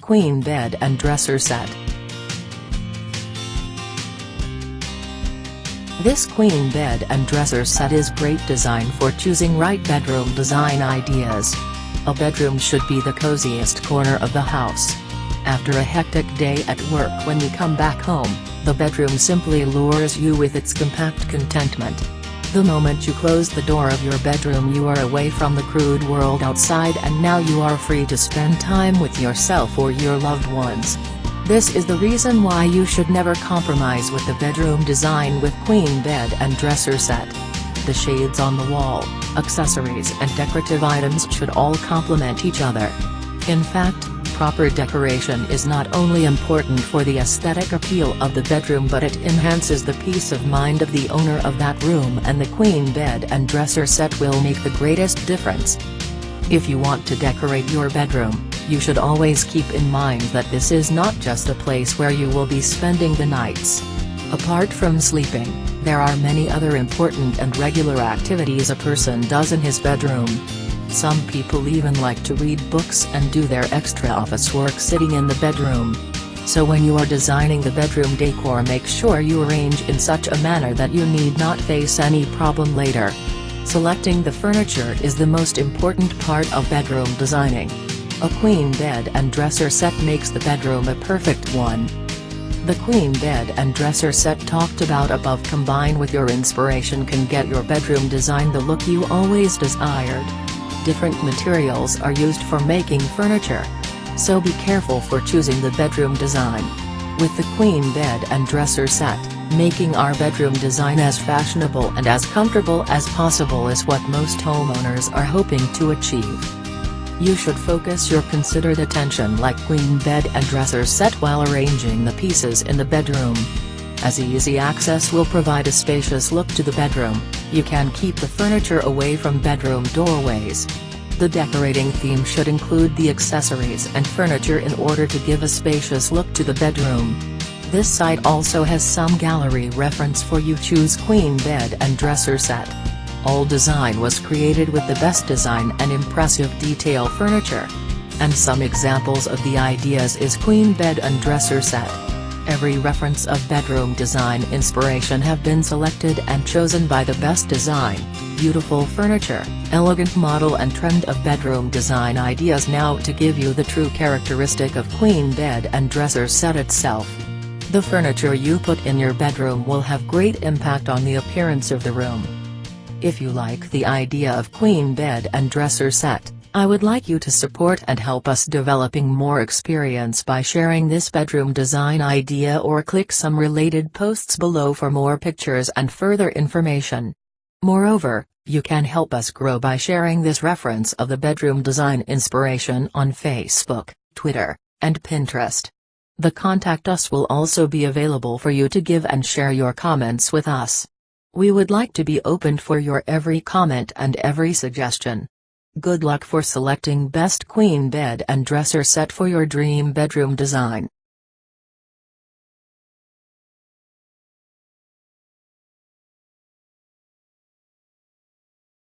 queen bed and dresser set. This queen bed and dresser set is great design for choosing right bedroom design ideas. A bedroom should be the coziest corner of the house. After a hectic day at work, when you come back home, the bedroom simply lures you with its compact contentment. The moment you close the door of your bedroom, you are away from the crude world outside, and now you are free to spend time with yourself or your loved ones. This is the reason why you should never compromise with the bedroom design with queen bed and dresser set. The shades on the wall, accessories and decorative items should all complement each other. In fact, proper decoration is not only important for the aesthetic appeal of the bedroom, but it enhances the peace of mind of the owner of that room, and the queen bed and dresser set will make the greatest difference. If you want to decorate your bedroom, you should always keep in mind that this is not just a place where you will be spending the nights. Apart from sleeping, there are many other important and regular activities a person does in his bedroom. Some people even like to read books and do their extra office work sitting in the bedroom. So when you are designing the bedroom decor, make sure you arrange in such a manner that you need not face any problem later. Selecting the furniture is the most important part of bedroom designing. A queen bed and dresser set makes the bedroom a perfect one. The queen bed and dresser set talked about above, combined with your inspiration, can get your bedroom design the look you always desired. Different materials are used for making furniture, so be careful for choosing the bedroom design. With the queen bed and dresser set, making our bedroom design as fashionable and as comfortable as possible is what most homeowners are hoping to achieve. You should focus your considered attention like queen bed and dresser set while arranging the pieces in the bedroom. As easy access will provide a spacious look to the bedroom, you can keep the furniture away from bedroom doorways. The decorating theme should include the accessories and furniture in order to give a spacious look to the bedroom. This site also has some gallery reference for you. Choose queen bed and dresser set. All design was created with the best design and impressive detail furniture. And some examples of the ideas is queen bed and dresser set. Every reference of bedroom design inspiration have been selected and chosen by the best design, beautiful furniture, elegant model and trend of bedroom design ideas now to give you the true characteristic of queen bed and dresser set itself. The furniture you put in your bedroom will have great impact on the appearance of the room. If you like the idea of queen bed and dresser set, I would like you to support and help us developing more experience by sharing this bedroom design idea, or click some related posts below for more pictures and further information. Moreover, you can help us grow by sharing this reference of the bedroom design inspiration on Facebook, Twitter, and Pinterest. The contact us will also be available for you to give and share your comments with us. We would like to be open for your every comment and every suggestion. Good luck for selecting best queen bed and dresser set for your dream bedroom design.